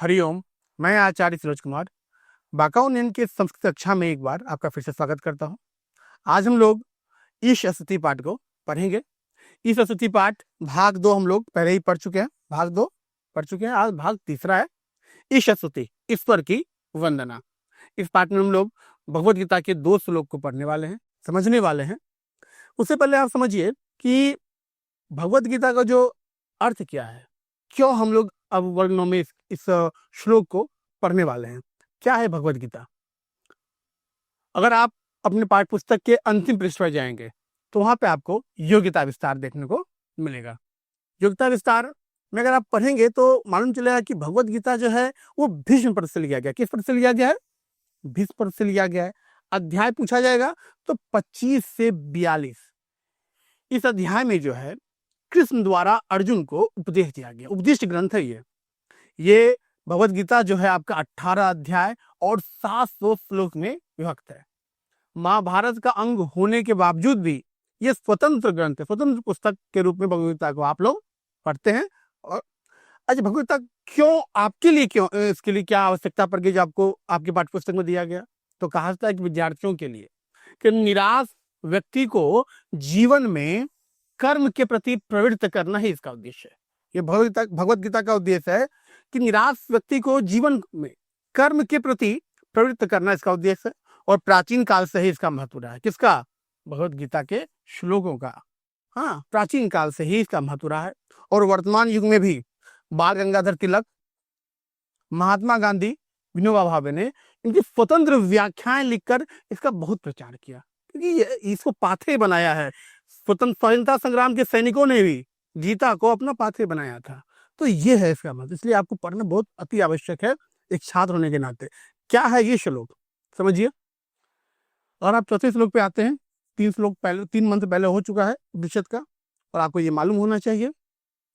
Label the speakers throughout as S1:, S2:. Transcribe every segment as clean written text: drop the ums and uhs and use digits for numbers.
S1: हरिओम। मैं आचार्य सरोज कुमार बाकाउन के संस्कृत कक्षा में एक बार आपका फिर से स्वागत करता हूँ। आज हम लोग ईश स्तुति पाठ को पढ़ेंगे। ईश स्तुति पाठ भाग 2 हम लोग पहले ही पढ़ चुके हैं, भाग 2 पढ़ चुके हैं। आज भाग तीसरा है ईश स्तुति, ईश्वर की वंदना। इस पाठ में हम लोग भगवत गीता के 2 श्लोक को पढ़ने वाले हैं, समझने वाले हैं। उससे पहले आप समझिए कि भगवत गीता का जो अर्थ क्या है, क्यों हम लोग अब वर्णों में इस श्लोक को पढ़ने वाले हैं। क्या है भगवत गीता? अगर आप अपने पाठ्य पुस्तक के अंतिम पृष्ठ पर जाएंगे तो वहां पे आपको योग्यता विस्तार देखने को मिलेगा। योग्यता विस्तार में अगर आप पढ़ेंगे तो मालूम चलेगा कि भगवत गीता जो है वो भीष्म पद से लिया गया। किस पद से लिया गया है? भीष्म पद से लिया गया है। अध्याय पूछा जाएगा तो 25 से 42। इस अध्याय में जो है कृष्ण द्वारा अर्जुन को उपदेश दिया गया। उपदिष्ट ग्रंथ है ये भगवत गीता जो है आपका 18 अध्याय और 700 श्लोक में विभक्त है। महाभारत का अंग होने के बावजूद भी ये स्वतंत्र ग्रंथ है, स्वतंत्र पुस्तक के रूप में भगवत गीता को आप लोग पढ़ते हैं। और अच्छा, भगवत गीता क्यों आपके लिए, क्यों इसके लिए क्या आवश्यकता पड़ गई जो आपको आपके पाठ्य पुस्तक में दिया गया? तो कहा जाता है कि विद्यार्थियों के लिए, कि निराश व्यक्ति को जीवन में कर्म के प्रति प्रवृत्त करना ही इसका उद्देश्य है। ये भगवत गीता का उद्देश्य है कि निराश व्यक्ति को जीवन में कर्म के प्रति प्रवृत्त करना इसका उद्देश्य है। और प्राचीन काल से ही इसका महत्व रहा है। किसका? भगवत गीता के श्लोकों का। हाँ, प्राचीन काल से ही इसका महत्व रहा है। और वर्तमान युग में भी बाल गंगाधर तिलक, महात्मा गांधी, विनोबा भावे ने इनकी स्वतंत्र व्याख्याएं लिखकर इसका बहुत प्रचार किया, क्योंकि इसको पाथे बनाया है। स्वतंत्रता संग्राम के सैनिकों ने भी गीता को अपना पाथे बनाया था। तो ये है इसका मतलब, इसलिए आपको पढ़ना बहुत अति आवश्यक है एक छात्र होने के नाते। क्या है ये श्लोक, समझिए। और आप चौथे श्लोक पे आते हैं। 3 मंत्र पहले हो चुका है उपनिषद का। और आपको ये मालूम होना चाहिए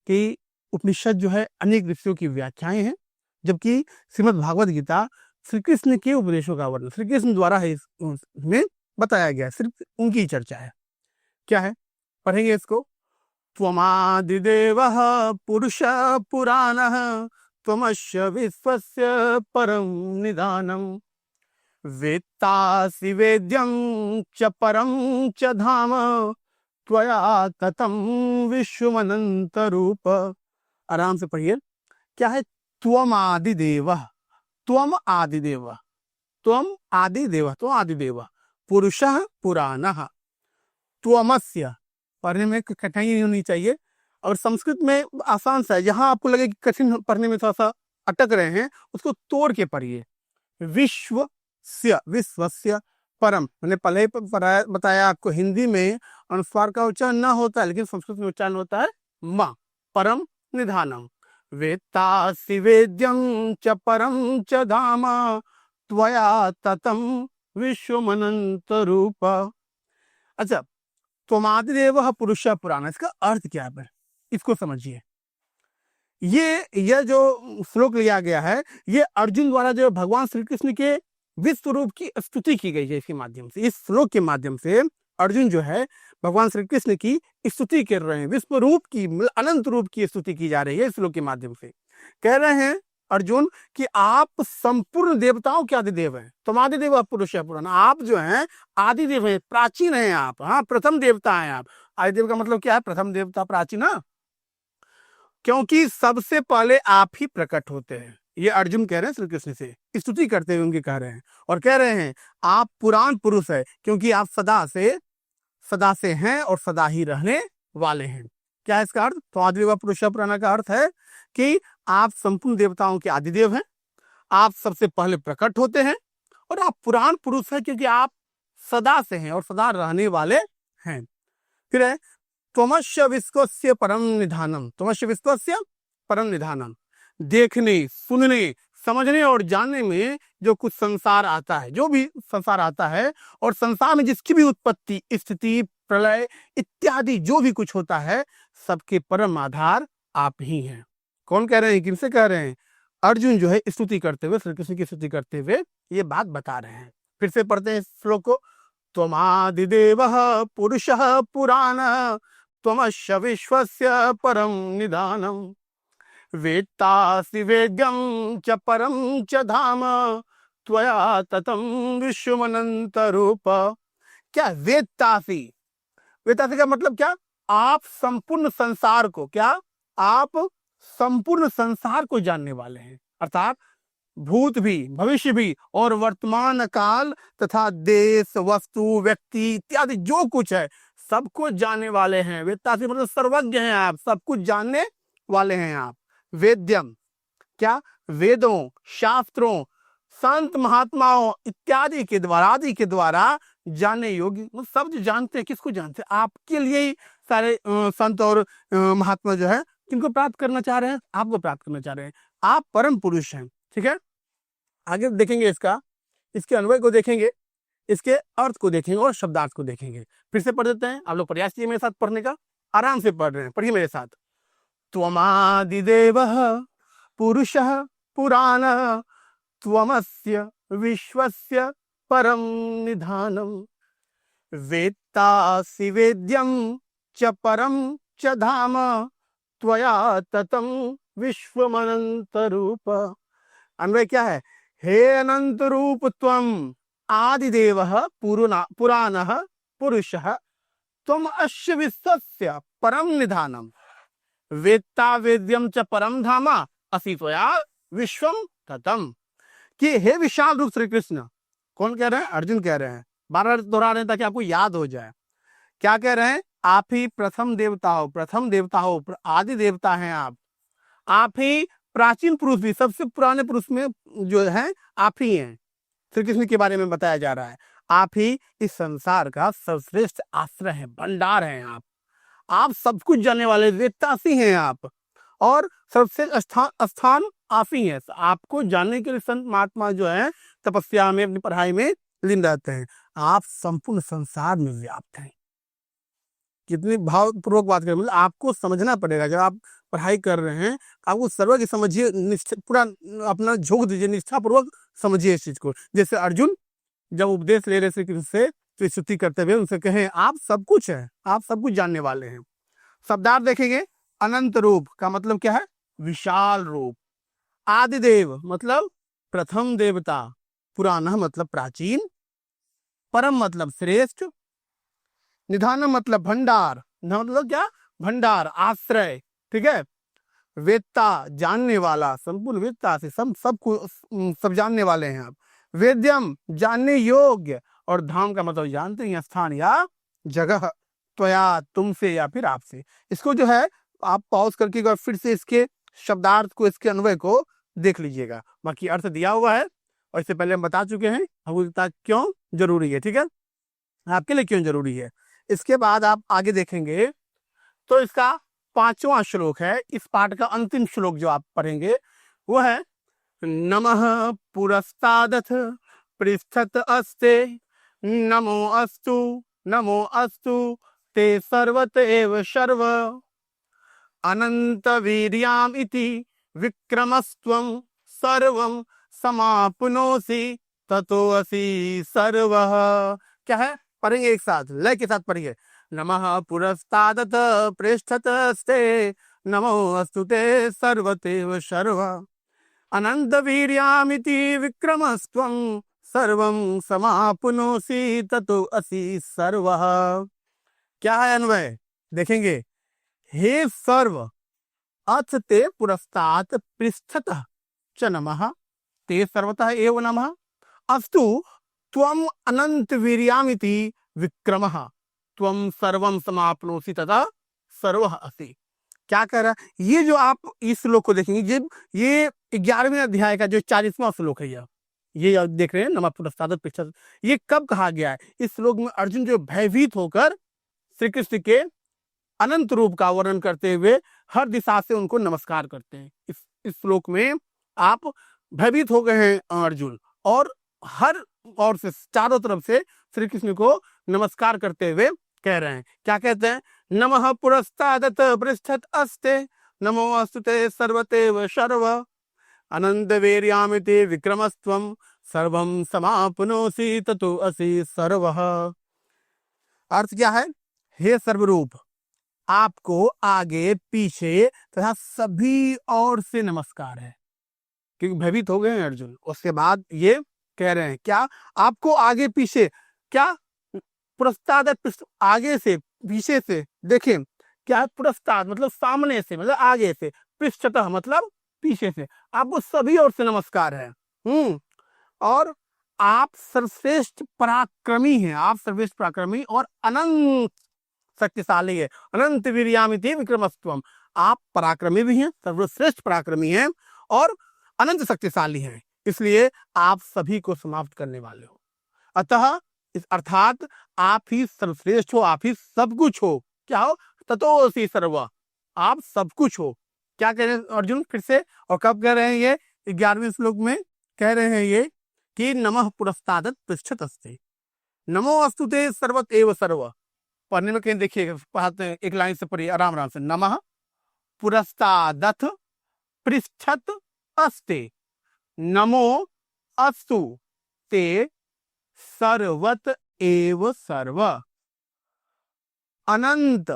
S1: कि उपनिषद जो है अनेक ऋषियों की व्याख्याएं हैं, जबकि श्रीमद् भागवत गीता श्री कृष्ण के उपदेशों का वर्णन श्री कृष्ण द्वारा है इसमें बताया गया, सिर्फ उनकी चर्चा है। क्या है, पढ़ेंगे इसको। त्वमादिदेवः पुरुषः पुराणः त्वमस्य विश्वस्य परं निधानम् वेत्तासि वेद्यं च परं च धाम त्वया ततं विश्वमनंत रूप। आराम से पढ़िए। क्या है? त्वम आदिदेवः, त्वम आदिदेवः, त्वम आदिदेवः, तो आदिदेवः, पुरुषः पुराणः, त्वमस्य। पढ़ने में कठिनाई नहीं होनी चाहिए। और संस्कृत में आसान सा है, जहां आपको लगे कि कठिन पढ़ने में थोड़ा सा अटक रहे हैं उसको तोड़ के पढ़िए। विश्वस्य, विश्वस्य परम, मैंने पहले ही बताया आपको, हिंदी में अनुस्वार का उच्चारण ना होता है, लेकिन संस्कृत में उच्चारण होता है मां। परम निधानम वेत्तासि वेद्यं च परम च धाम त्वया ततं विश्वमनंत रूप। अच्छा, त्वमादिदेवः पुरुषः पुराणः, इसका अर्थ क्या है इसको समझिए। ये जो श्लोक लिया गया है, ये अर्जुन द्वारा जो भगवान श्री कृष्ण के विश्व रूप की स्तुति की गई है। इसके माध्यम से, इस श्लोक के माध्यम से अर्जुन जो है भगवान श्री कृष्ण की स्तुति कर रहे हैं। विश्व रूप की, अनंत रूप की स्तुति की जा रही है इस श्लोक के माध्यम से। कह रहे हैं अर्जुन कि आप संपूर्ण देवताओं के आदिदेव हैं। तुम आदिदेव पुरुषः पुराणः, आप जो हैं आदिदेव हैं, प्राचीन हैं आप। हाँ, प्रथम देवता हैं आप। आदिदेव का मतलब क्या है? प्रथम देवता, प्राचीन। क्योंकि सबसे पहले आप ही प्रकट होते हैं। ये अर्जुन कह रहे हैं श्री कृष्ण से, स्तुति करते हुए उनके कह रहे हैं। और कह रहे हैं आप पुराण पुरुष है, क्योंकि आप सदा से हैं और सदा ही रहने वाले हैं। क्या है इसका अर्थ? तो आदिदेव पुरुषः पुराणः का अर्थ है कि आप संपूर्ण देवताओं के आदिदेव हैं, आप सबसे पहले प्रकट होते हैं, और आप पुराण पुरुष हैं क्योंकि आप सदा से हैं और सदा रहने वाले हैं। फिर है त्वमस्य विश्वस्य परम निधानम, त्वमस्य विश्वस्य परम निधानम। देखने, सुनने, समझने और जानने में जो कुछ संसार आता है, जो भी संसार आता है, और संसार में जिसकी भी उत्पत्ति, स्थिति, प्रलय इत्यादि जो भी कुछ होता है, सबके परम आधार आप ही हैं। कौन कह रहे हैं? किनसे कह रहे हैं? अर्जुन जो है स्तुति करते हुए, श्री कृष्ण की स्तुति करते हुए ये बात बता रहे हैं। फिर से पढ़ते हैं श्लोक को। त्वमादिदेवः पुरुषः पुराणः त्वमस्य विश्वस्य परम निधानम् वेत्तासि वेद्यं च परं च धाम त्वया ततं विश्वमनंत रूप। क्या वेत्तासि, वेत्तासि का मतलब क्या? आप संपूर्ण संसार को, क्या आप संपूर्ण संसार को जानने वाले हैं, अर्थात भूत भी, भविष्य भी और वर्तमान काल तथा देश, वस्तु, व्यक्ति इत्यादि जो कुछ है सबको जानने वाले हैं। वेत्तासि मतलब सर्वज्ञ हैं आप, सब कुछ जानने वाले हैं आप। वेद्यम, क्या वेदों, शास्त्रों, संत महात्माओं इत्यादि के द्वारा, आदि के द्वारा जानने योग्य, सब जो जानते हैं, किसको जानते हैं? आपके लिए ही सारे संत और महात्मा जो है किनको प्राप्त करना चाह रहे हैं? आपको प्राप्त करना चाह रहे हैं। आप परम पुरुष हैं, ठीक है। आगे देखेंगे इसका, इसके अन्वय को देखेंगे, इसके अर्थ को देखेंगे और शब्दार्थ को देखेंगे। फिर से पढ़ देते हैं, आप लोग प्रयास कीजिए मेरे साथ पढ़ने का, आराम से पढ़ रहे हैं, पढ़िए मेरे साथ। त्वमादिदेवः पुरुषः पुराणः त्वमस्य विश्वस्य परम निधानम् वेत्तासि वेद्यं च परं च धाम त्वया ततं विश्वमनंत रूप। अन्वय क्या है? हे अनंत रूप त्वम आदिदेवः पुराणः पुरुषः त्वम अस्य विश्वस्य परम निधानम् वेत्ता वेद्यम च परम धाम असि त्वया विश्वम ततम। कि हे विशाल रूप श्री कृष्ण, कौन कह रहे हैं? अर्जुन कह रहे हैं, बार-बार दोहरा रहे हैं ताकि आपको याद हो जाए। क्या कह रहे हैं? आप ही प्रथम देवता हो, प्रथम देवता हो, आदि देवता हैं आप ही प्राचीन पुरुष भी, सबसे पुराने पुरुष में जो है आप ही हैं। श्री कृष्ण के बारे में बताया जा रहा है। आप ही इस संसार का सर्वश्रेष्ठ आश्रय है, भंडार हैं आप सब कुछ जानने वाले वेत्तासी हैं आप, और सबसे स्थान आप ही हैं। आपको जानने के लिए संत महात्मा जो है तपस्या में, अपनी पढ़ाई में लीन रहते हैं। आप संपूर्ण संसार में व्याप्त हैं। कितनी भावपूर्वक बात करें, मतलब आपको समझना पड़ेगा। जब आप पढ़ाई कर रहे हैं आपको सर्वज्ञ समझिए, पूरा अपना झोंक दीजिए, निष्ठापूर्वक समझिए इस चीज को। जैसे अर्जुन जब उपदेश ले रहे श्री कृष्ण से, तो स्तुति करते हुए उनसे कहें आप सब कुछ है, आप सब कुछ जानने वाले हैं। शब्दार्थ देखेंगे, अनंत रूप का मतलब क्या है? विशाल रूप। आदिदेव मतलब प्रथम देवता, पुराना मतलब प्राचीन, परम मतलब श्रेष्ठ, निधानम मतलब भंडार, मतलब क्या? भंडार, आश्रय, ठीक है। वेत्ता जानने वाला, संपूर्ण वेत्ता से सब जानने वाले हैं आप। वेद्यम जानने योग्य, और धाम का मतलब जानते हैं स्थान या जगह, त्वया तुमसे या फिर आपसे। इसको जो है आप पॉज करके एक बार फिर से इसके शब्दार्थ को, इसके अन्वय को देख लीजिएगा। बाकी अर्थ दिया हुआ है और इससे पहले हम बता चुके हैं भगवत क्यों जरूरी है, ठीक है, आपके लिए क्यों जरूरी है। इसके बाद आप आगे देखेंगे तो इसका 5वां श्लोक है, इस पाठ का अंतिम श्लोक जो आप पढ़ेंगे वो है नमः पुरस्तादथ पृष्ठत अस्ते नमो अस्तु ते सर्वत एव सर्व अनंत वीर्याम इति विक्रमस्त्वं सर्वं समाप्नोसि ततो असि सर्वः। क्या है? पढ़ेंगे एक साथ, लय के साथ पढ़िए। नमः पुरस्तादत पृष्ठतस्ते नमो अस्तुते सर्वतेव सर्व अनंत वीर्यामिति विक्रमस्त्वं सर्वं समाप्नोसि ततो असि सर्वः। क्या है अन्वय? देखेंगे, हे सर्व अथ ते पुरस्तात् पृष्ठतः च नमः ते सर्वतः एव नमः अस्तु त्वम अनंत वीर्यामिति विक्रमः त्वम सर्वं समाप्नोसि तथा सर्वः असि। क्या कह रहा है? ये जो आप इस श्लोक को देखेंगे, ये 11वें अध्याय का जो 40वां श्लोक है, ये आप देख रहे हैं नमः पुरस्तादत पृष्ठतः, ये कब कहा गया है? इस श्लोक में अर्जुन जो भयभीत होकर श्री कृष्ण के अनंत रूप का वर्णन करते हुए हर दिशा से उनको नमस्कार करते हैं। इस श्लोक में आप भयभीत हो गए हैं अर्जुन, और हर और से, चारों तरफ से श्री कृष्ण को नमस्कार करते हुए कह रहे हैं। क्या कहते हैं? नमः पुरस्तादत पृष्ठत अस्ते नमो अस्तुते सर्वतेव सर्व अनंत वीर्यामिति विक्रमस्त्वं सर्वं समाप्नोसि ततो असि सर्वः। अर्थ क्या है? हे सर्वरूप, आपको आगे पीछे तथा सभी ओर से नमस्कार है। क्योंकि भयभीत हो गए हैं अर्जुन। उसके बाद ये कह रहे हैं क्या, आपको आगे पीछे, क्या पुरस्ताद, आगे से पीछे से, देखें क्या है, पुरस्ताद मतलब सामने से, मतलब आगे से, पृष्ठतः मतलब पीछे से, आपको सभी ओर से नमस्कार है। और आप सर्वश्रेष्ठ पराक्रमी हैं, आप सर्वश्रेष्ठ पराक्रमी और अनंत शक्तिशाली है। अनंत वीर्यामिति विक्रमस्त्वम, आप पराक्रमी भी हैं, सर्वश्रेष्ठ पराक्रमी हैं और अनंत शक्तिशाली हैं, इसलिए आप सभी को समाप्त करने वाले हो। अतः इस अर्थात आप ही सर्वश्रेष्ठ हो, आप ही सब कुछ हो। क्या हो? ततोऽसि सर्व, आप सब कुछ हो। क्या कह रहे हैं अर्जुन फिर से, और कब कह रहे हैं ये? 11वें श्लोक में कह रहे हैं ये कि नमः पुरस्तादत पृष्ठतस्ते, नमो अस्तुते सर्वत एव सर्व। पढ़ने में कहीं देखिए, पढ़ाते हैं, एक लाइन से पढ़िए आराम आराम से। नमः पुरस्तादथ पृष्ठत अस्ते, नमो अस्तु ते सर्वत एव सर्व, अनंत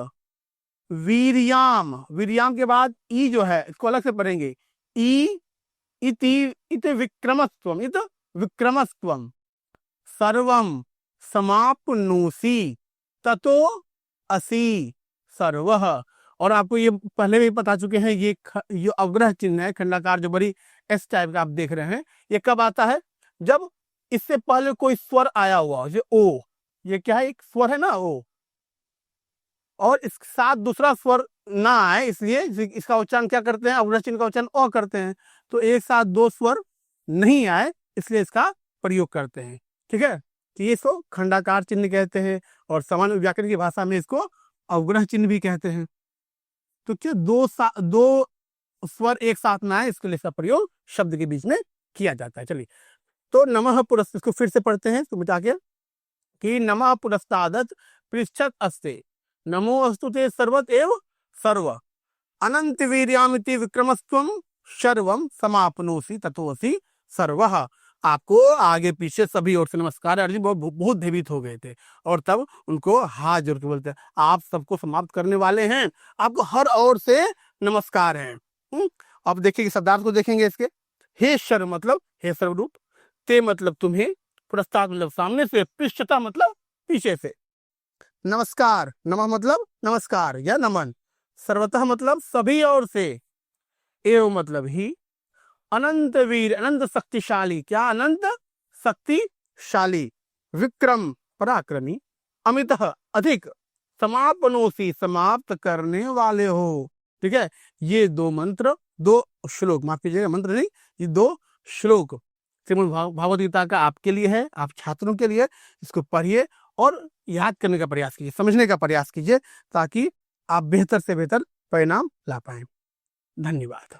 S1: वीर्याम, वीर्याम के बाद ई जो है इसको अलग से पढ़ेंगे, ई इति इत विक्रमस्त्वम, इत विक्रमस्त्वम, सर्वम समाप्नोसि ततो असि सर्वः। और आपको ये पहले भी बता चुके हैं, ये अवग्रह चिन्ह है खंडाकार, जो बड़ी एस टाइप का आप देख रहे हैं, ये कब आता है? जब इससे पहले कोई स्वर आया हुआ, जो ओ, ये क्या है, एक स्वर है ना ओ, और इसके साथ दूसरा स्वर ना आए, इसलिए इसका उच्चारण क्या करते हैं? अवग्रह चिन्ह का उच्चारण ओ करते हैं। तो एक साथ दो स्वर नहीं आए, इसलिए इसका प्रयोग करते हैं। ठीक है, तो ये इसको खंडाकार चिन्ह कहते हैं, और सामान्य व्याकरण की भाषा में इसको अवग्रह चिन्ह भी कहते हैं। तो क्या दो स्वर एक साथ ना आए, इसके लिए इसका प्रयोग शब्द के बीच में किया जाता है। चलिए, तो नमः पुरस्ताद, इसको फिर से पढ़ते हैं इसको मिटा के, कि नमः पुरस्तादत पृष्ठत अस्ते, नमो अस्तुते सर्वत एव सर्व, अनंत वीर्यामिति विक्रमस्त्वम, सर्वम समाप्नोसि ततोऽसि सर्वः। आपको आगे पीछे सभी ओर से नमस्कार। अर्जुन बहुत भयभीत हो गए थे, और तब उनको हाथ जोड़ के बोलते हैं, आप सबको समाप्त करने वाले हैं, आपको हर ओर से नमस्कार है। अब देखिए शब्दार्थ को देखेंगे इसके। हे शर्व मतलब हे सर्वरूप, ते मतलब तुम्हें, पुरस्ताद मतलब सामने से, पृष्ठता मतलब पीछे से, नमस्कार, नमः मतलब नमस्कार या नमन, सर्वतः मतलब सभी ओर से, एव मतलब ही, अनंत वीर अनंत शक्तिशाली, क्या अनंत शक्तिशाली, विक्रम पराक्रमी, अमितः अधिक, समापनोसी समाप्त करने वाले हो। ठीक है, ये दो मंत्र, दो श्लोक, माफ कीजिएगा मंत्र नहीं, ये दो श्लोक श्रीमद् भागवत गीता का आपके लिए है, आप छात्रों के लिए। इसको पढ़िए और याद करने का प्रयास कीजिए, समझने का प्रयास कीजिए, ताकि आप बेहतर से बेहतर परिणाम ला पाए। धन्यवाद।